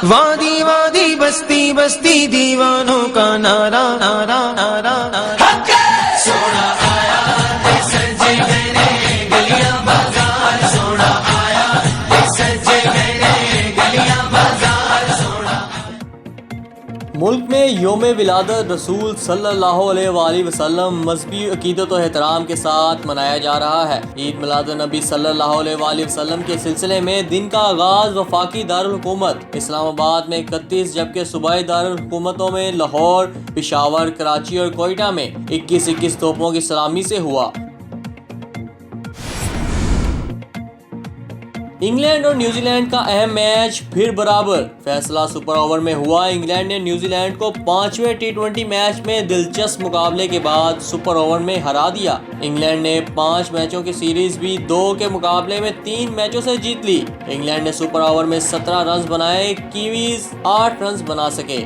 वादी वादी बस्ती बस्ती दीवानों का नारा नारा नारा नारा सोना आया सजे मेरे गलियां बाजार सोना आया सजे मेरे गलियां बाजार सोना। मुल्क में योम विलादत रसूल सल्लल्लाहु अलैहि वसल्लम मजहबी अकीदत और एहतराम के साथ मनाया जा रहा है। ईद मिलादुन नबी सल्लल्लाहु अलैहि वसल्लम के सिलसिले में दिन का आगाज वफाकी दारुल हुकूमत इस्लामाबाद में 31 जबकि सूबाई दारुल हुकूमतों में लाहौर, पेशावर, कराची और कोयटा में 21-21 तोपों की सलामी से हुआ। इंग्लैंड और न्यूजीलैंड का अहम मैच फिर बराबर, फैसला सुपर ओवर में हुआ। इंग्लैंड ने न्यूजीलैंड को 5वें टी20 मैच में दिलचस्प मुकाबले के बाद सुपर ओवर में हरा दिया। इंग्लैंड ने 5 मैचों की सीरीज भी 2 के मुकाबले में 3 मैचों से जीत ली। इंग्लैंड ने सुपर ओवर में 17 रन बनाए, कीवीज 8 रन बना सके।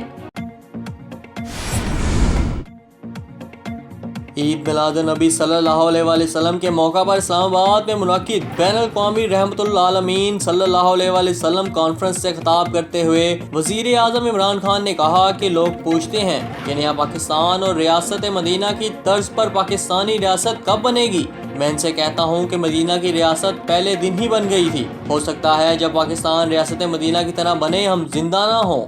ईद मिलादुन नबी सल्लल्लाहु अलैहि वसल्लम के मौका पर इस्लामाबाद में मुनक्किद बैनुल-अक़वामी रहमतुल आलमीन सल्लल्लाहु अलैहि वसल्लम कॉन्फ्रेंस से खिताब करते हुए वज़ीर आज़म इमरान खान ने कहा कि लोग पूछते हैं कि नया पाकिस्तान और रियासत मदीना की तर्ज पर पाकिस्तानी रियासत कब बनेगी। मैं इनसे कहता हूँ कि मदीना की रियासत पहले दिन ही बन गई थी। हो सकता है जब पाकिस्तान रियासत मदीना की तरह बने हम जिंदा ना हों।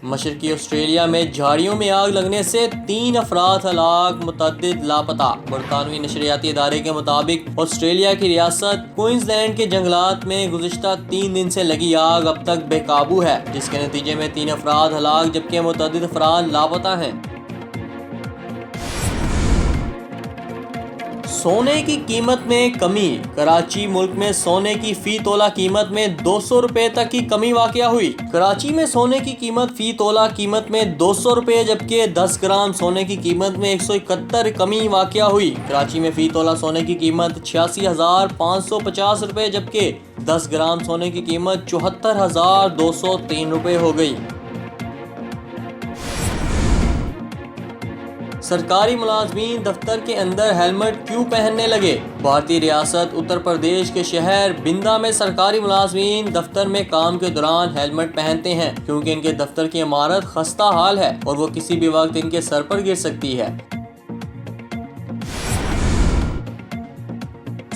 मशरकी ऑस्ट्रेलिया में झाड़ियों में आग लगने से 3 अफराद हलाक, मुतअद्दिद लापता। बरतानवी नशरियाती इदारे के मुताबिक ऑस्ट्रेलिया की रियासत क्वींसलैंड के जंगलात में गुज़िश्ता 3 दिन से लगी आग अब तक बेकाबू है, जिसके नतीजे में 3 अफराद हलाक जबकि मुतअद्दिद अफराद लापता हैं। सोने की कीमत में कमी, कराची मुल्क में सोने की फी तोला कीमत में 200 रुपए तक की कमी वाक़या हुई। कराची में सोने की कीमत फी तोला कीमत में 200 रुपए जबकि 10 ग्राम सोने की कीमत में 171 कमी वाक़या हुई। कराची में फी तोला सोने की कीमत 86,550 रुपए जबकि 10 ग्राम सोने की कीमत 74,203 रुपए हो गई। सरकारी मुलाजमीन दफ्तर के अंदर हेलमेट क्यों पहनने लगे। भारतीय रियासत उत्तर प्रदेश के शहर बिंदा में सरकारी मुलाजमीन दफ्तर में काम के दौरान हेलमेट पहनते हैं क्योंकि इनके दफ्तर की इमारत खस्ता हाल है और वो किसी भी वक्त इनके सर पर गिर सकती है।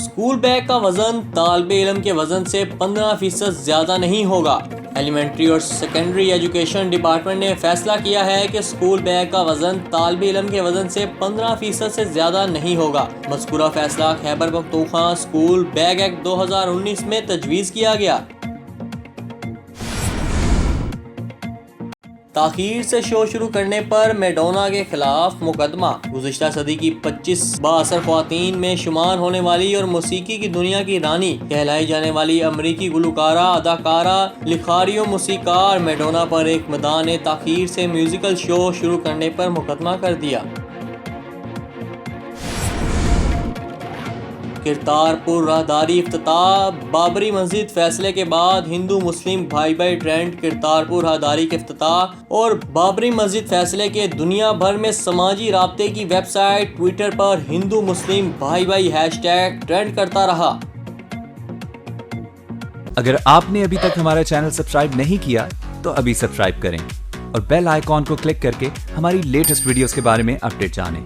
स्कूल बैग का वजन तालिबे इल्म के वजन से 15% ज्यादा नहीं होगा। एलिमेंट्री और सेकेंडरी एजुकेशन डिपार्टमेंट ने फैसला किया है कि स्कूल बैग का वजन तालिबे इल्म के वजन से 15% से ज्यादा नहीं होगा। मज़कूरा फैसला Khyber Pakhtunkhwa school bag act 2019 में तजवीज़ किया गया। ताखीर से शो शुरू करने पर मैडोना के खिलाफ मुकदमा। गुज़िश्ता सदी की 25 बाअसर ख्वातीन में शुमार होने वाली और मौसीकी की दुनिया की रानी कहलाई जाने वाली अमरीकी गुलकारा, अदाकारा, लिखारी और मौसीकार मैडोना पर एक मैदान ताखीर से म्यूजिकल शो शुरू करने पर मुकदमा कर दिया। करतारपुर राहदारी इफ्तिताह, बाबरी मस्जिद फैसले के बाद हिंदू मुस्लिम भाई भाई ट्रेंड। करतारपुर राहदारी के इफ्तिताह और बाबरी मस्जिद फैसले के दुनिया भर में समाजी राब्ते की वेबसाइट ट्विटर पर हिंदू मुस्लिम भाई भाई हैशटैग ट्रेंड करता रहा। अगर आपने अभी तक हमारा चैनल सब्सक्राइब नहीं किया तो अभी सब्सक्राइब करें और बेल आइकॉन को क्लिक करके हमारी लेटेस्ट वीडियोस के बारे में अपडेट जानें।